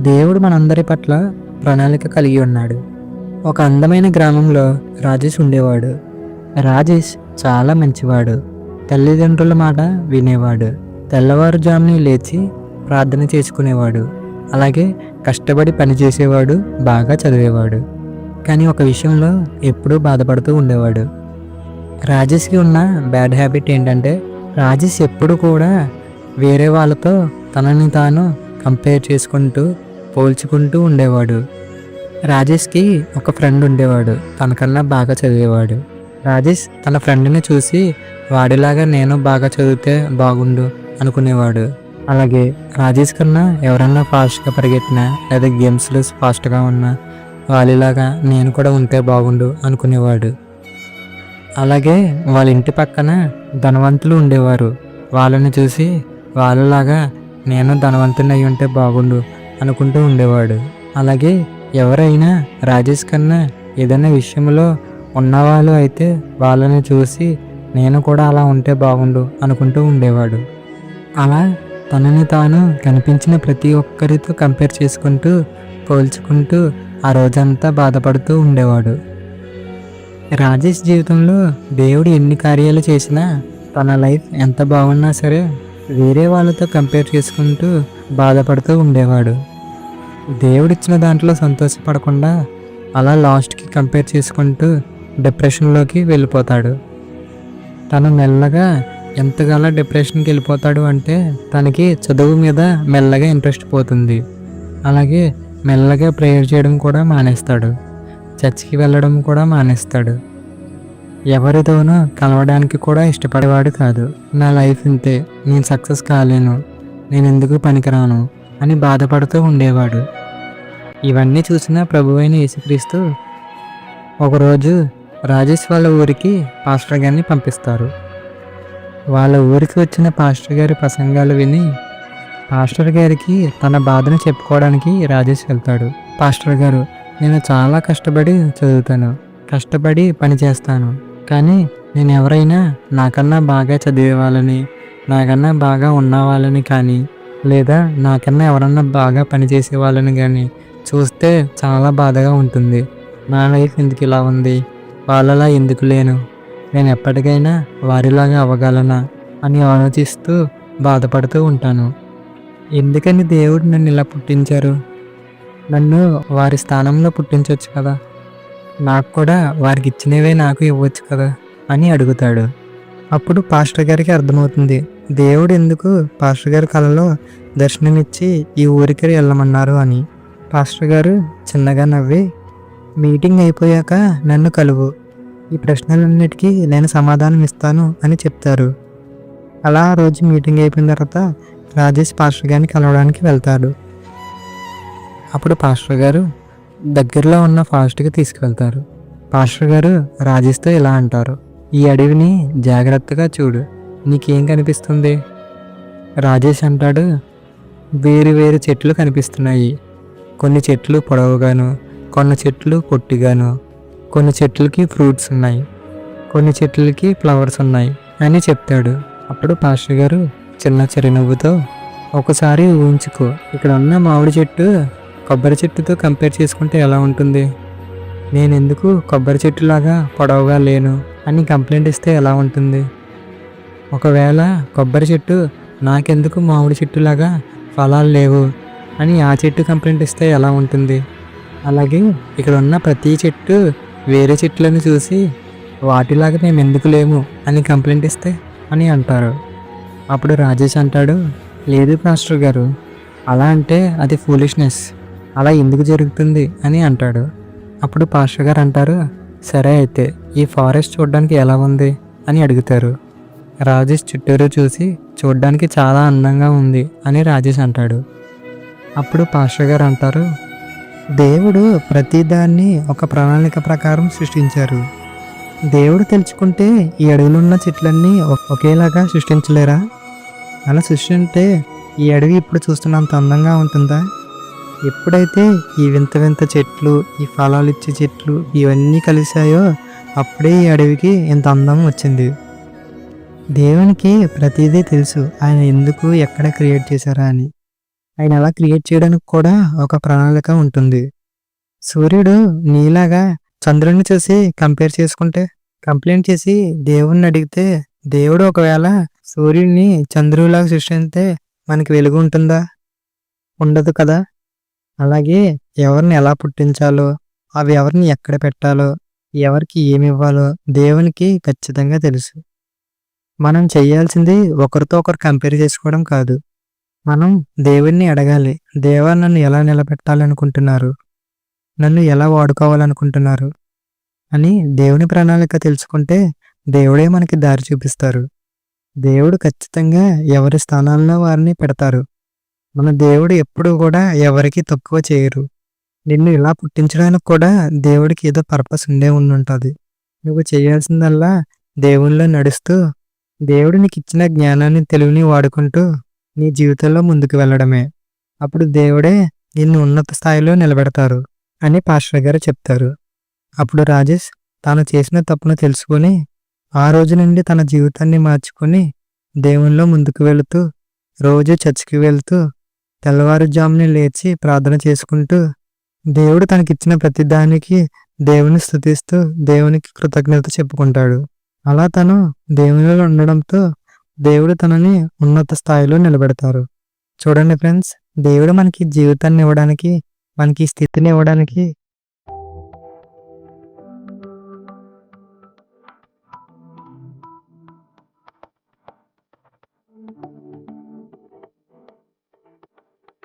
దేవుడు మనందరి పట్ల ప్రణాళిక కలిగి ఉన్నాడు. ఒక అందమైన గ్రామంలో రాజేష్ ఉండేవాడు. రాజేష్ చాలా మంచివాడు. తల్లిదండ్రుల మాట వినేవాడు. తెల్లవారుజామునే లేచి ప్రార్థన చేసుకునేవాడు. అలాగే కష్టపడి పని చేసేవాడు, బాగా చదివేవాడు. కానీ ఒక విషయంలో ఎప్పుడూ బాధపడుతూ ఉండేవాడు. రాజేష్కి ఉన్న బ్యాడ్ హ్యాబిట్ ఏంటంటే రాజేష్ ఎప్పుడు కూడా వేరే వాళ్ళతో తనని తాను కంపేర్ చేసుకుంటూ పోల్చుకుంటూ ఉండేవాడు. రాజేష్కి ఒక ఫ్రెండ్ ఉండేవాడు, తనకన్నా బాగా చదివేవాడు. రాజేష్ తన ఫ్రెండ్ని చూసి వాడిలాగా నేను బాగా చదివితే బాగుండు అనుకునేవాడు. అలాగే రాజేష్ కన్నా ఎవరన్నా ఫాస్ట్గా పరిగెత్తినా లేదా గేమ్స్లో ఫాస్ట్గా ఉన్నా వాళ్ళలాగా నేను కూడా ఉంటే బాగుండు అనుకునేవాడు. అలాగే వాళ్ళ ఇంటి పక్కన ధనవంతులు ఉండేవారు. వాళ్ళని చూసి వాళ్ళలాగా నేను ధనవంతుని అయి ఉంటే బాగుండు అనుకుంటూ ఉండేవాడు. అలాగే ఎవరైనా రాజేష్ కన్నా ఏదైనా విషయంలో ఉన్నవాళ్ళు అయితే వాళ్ళని చూసి నేను కూడా అలా ఉంటే బాగుండు అనుకుంటూ ఉండేవాడు. అలా తనని తాను కనిపించిన ప్రతి ఒక్కరితో కంపేర్ చేసుకుంటూ పోల్చుకుంటూ ఆ రోజంతా బాధపడుతూ ఉండేవాడు. రాజేష్ జీవితంలో దేవుడు ఎన్ని కార్యాలు చేసినా తన లైఫ్ ఎంత బాగున్నా సరే వేరే వాళ్ళతో కంపేర్ చేసుకుంటూ బాధపడుతూ ఉండేవాడు. దేవుడిచ్చిన దాంట్లో సంతోషపడకుండా అలా లాస్ట్కి కంపేర్ చేసుకుంటూ డిప్రెషన్లోకి వెళ్ళిపోతాడు. తను మెల్లగా ఎంతగానో డిప్రెషన్కి వెళ్ళిపోతాడు అంటే తనకి చదువు మీద మెల్లగా ఇంట్రెస్ట్ పోతుంది. అలాగే మెల్లగా ప్రేయర్ చేయడం కూడా మానేస్తాడు. చర్చికి వెళ్ళడం కూడా మానేస్తాడు. ఎవరితోనూ కలవడానికి కూడా ఇష్టపడేవాడు కాదు. నా లైఫ్ ఇంతే, నేను సక్సెస్ కాలేను, నేను ఎందుకు పనికిరాను అని బాధపడుతూ ఉండేవాడు. ఇవన్నీ చూసిన ప్రభువైన యేసుక్రీస్తు ఒకరోజు రాజేష్ వాళ్ళ ఊరికి పాస్టర్ గారిని పంపిస్తారు. వాళ్ళ ఊరికి వచ్చిన పాస్టర్ గారి ప్రసంగాలు విని పాస్టర్ గారికి తన బాధను చెప్పుకోవడానికి రాజేష్ వెళ్తాడు. పాస్టర్ గారు, నేను చాలా కష్టపడి చదువుతాను, కష్టపడి పని చేస్తాను, కానీ నేను ఎవరైనా నాకన్నా బాగా చదివే వాళ్ళని, నాకన్నా బాగా ఉన్న వాళ్ళని కానీ లేదా నాకన్నా ఎవరన్నా బాగా పనిచేసే వాళ్ళని కానీ చూస్తే చాలా బాధగా ఉంటుంది. నా లైఫ్ ఎందుకు ఇలా ఉంది, వాళ్ళలా ఎందుకు లేను, నేను ఎప్పటికైనా వారిలాగా అవ్వగలనా అని ఆలోచిస్తూ బాధపడుతూ ఉంటాను. ఎందుకని దేవుడు నన్ను ఇలా పుట్టించారు? నన్ను వారి స్థానంలో పుట్టించవచ్చు కదా, నాకు కూడా వారికి ఇచ్చినవే నాకు ఇవ్వచ్చు కదా అని అడుగుతాడు. అప్పుడు పాస్టర్ గారికి అర్థమవుతుంది దేవుడు ఎందుకు పాస్టర్ గారి కలలో దర్శనమిచ్చి ఈ ఊరికి వెళ్ళమన్నారు అని. పాస్టర్ గారు చిన్నగా నవ్వి, మీటింగ్ అయిపోయాక నన్ను కలువు, ఈ ప్రశ్నలన్నిటికీ నేను సమాధానం ఇస్తాను అని చెప్తారు. అలా ఆ రోజు మీటింగ్ అయిపోయిన తర్వాత రాజేష్ పాస్టర్ గారిని కలవడానికి వెళ్తాడు. అప్పుడు పాస్టర్ గారు దగ్గరలో ఉన్న ఫారెస్ట్కి తీసుకువెళ్తారు. పాస్టర్ గారు రాజేష్తో ఇలా అంటారు, ఈ అడవిని జాగ్రత్తగా చూడు, నీకేం కనిపిస్తుంది? రాజేష్ అంటాడు, వేరు వేరు చెట్లు కనిపిస్తున్నాయి. కొన్ని చెట్లు పొడవుగాను, కొన్ని చెట్లు పొట్టిగాను, కొన్ని చెట్లకి ఫ్రూట్స్ ఉన్నాయి, కొన్ని చెట్లకి ఫ్లవర్స్ ఉన్నాయి అని చెప్తాడు. అప్పుడు పాస్టర్ గారు చిన్న చిరునవ్వుతో, ఒకసారి ఊహించుకో, ఇక్కడ ఉన్న మామిడి చెట్టు కొబ్బరి చెట్టుతో కంపేర్ చేసుకుంటే ఎలా ఉంటుంది? నేను ఎందుకు కొబ్బరి చెట్టులాగా పొడవుగా లేను అని కంప్లైంట్ ఇస్తే ఎలా ఉంటుంది? ఒకవేళ కొబ్బరి చెట్టు నాకెందుకు మామిడి చెట్టులాగా ఫలాలు లేవు అని ఆ చెట్టు కంప్లైంట్ ఇస్తే ఎలా ఉంటుంది? అలాగే ఇక్కడ ఉన్న ప్రతి చెట్టు వేరే చెట్లను చూసి వాటిలాగా మేము ఎందుకు లేము అని కంప్లైంట్ ఇస్తే అని అంటారు. అప్పుడు రాజేష్ అంటాడు, లేదు పాస్టర్ గారు, అలా అంటే అది ఫూలిష్నెస్, అలా ఎందుకు జరుగుతుంది అని అంటాడు. అప్పుడు పాస్టర్ గారు అంటారు, సరే అయితే ఈ ఫారెస్ట్ చూడడానికి ఎలా ఉంది అని అడుగుతారు. రాజేష్ చుట్టూరు చూసి చూడడానికి చాలా అందంగా ఉంది అని రాజేష్ అంటాడు. అప్పుడు పాస్టర్ గారు అంటారు, దేవుడు ప్రతిదాన్ని ఒక ప్రణాళిక ప్రకారం సృష్టించారు. దేవుడు తెలుసుకుంటే ఈ అడవిలో ఉన్న చెట్లన్నీ ఒకేలాగా సృష్టించలేరా? అలా సృష్టింటే ఈ అడవి ఇప్పుడు చూస్తున్నంత అందంగా ఉంటుందా? ఎప్పుడైతే ఈ వింత వింత చెట్లు, ఈ ఫలాలు ఇచ్చే చెట్లు ఇవన్నీ కలిసాయో అప్పుడే ఈ అడవికి ఇంత అందం వచ్చింది. దేవునికి ప్రతిదీ తెలుసు, ఆయన ఎందుకు ఎక్కడ క్రియేట్ చేశారా అని. ఆయన అలా క్రియేట్ చేయడానికి కూడా ఒక ప్రణాళిక ఉంటుంది. సూర్యుడు నీలాగా చంద్రుడిని చూసి కంపేర్ చేసుకుంటే, కంప్లైంట్ చేసి దేవుణ్ణి అడిగితే, దేవుడు ఒకవేళ సూర్యుడిని చంద్రుడిలాగా సృష్టిస్తే మనకి వెలుగు ఉంటుందా? ఉండదు కదా! అలాగే ఎవరిని ఎలా పుట్టించాలో, అవి ఎవరిని ఎక్కడ పెట్టాలో, ఎవరికి ఏమివ్వాలో దేవునికి ఖచ్చితంగా తెలుసు. మనం చేయాల్సింది ఒకరితో ఒకరు కంపేర్ చేసుకోవడం కాదు. మనం దేవుణ్ణి అడగాలి. దేవా, నన్ను ఎలా నిలబెట్టాలనుకుంటున్నారు? నన్ను ఎలా వాడుకోవాలనుకుంటున్నారు? అని దేవుని ప్రణాళిక తెలుసుకుంటే దేవుడే మనకి దారి చూపిస్తారు. దేవుడు ఖచ్చితంగా ఎవరి స్థానాల్లో వారిని పెడతారు. మన దేవుడు ఎప్పుడూ కూడా ఎవరికీ తక్కువ చేయరు. నిన్ను ఇలా పుట్టించడానికి కూడా దేవుడికి ఏదో పర్పస్ ఉండుంటది. నువ్వు చేయాల్సిందల్లా దేవునిలో నడుస్తూ, దేవుడు నీకిచ్చిన జ్ఞానాన్ని, తెలివిని వాడుకుంటూ నీ జీవితంలో ముందుకు వెళ్ళడమే. అప్పుడు దేవుడే నిన్ను ఉన్నత స్థాయిలో నిలబెడతారు అని పాస్టర్ గారు చెప్తారు. అప్పుడు రాజేష్ తాను చేసిన తప్పును తెలుసుకొని, ఆ రోజు నుండి తన జీవితాన్ని మార్చుకొని దేవునిలో ముందుకు వెళుతూ, రోజు చర్చికి వెళ్తూ, తెల్లవారుజామునే లేచి ప్రార్థన చేసుకుంటూ, దేవుడు తనకిచ్చిన ప్రతి దానికి దేవుని స్తుతిస్తూ, దేవునికి కృతజ్ఞత చెప్పుకుంటాడు. అలా తను దేవునిలో ఉండడంతో దేవుడు తనని ఉన్నత స్థాయిలో నిలబెడతారు. చూడండి ఫ్రెండ్స్, దేవుడు మనకి జీవితాన్ని ఇవ్వడానికి, మనకి స్థితిని ఇవ్వడానికి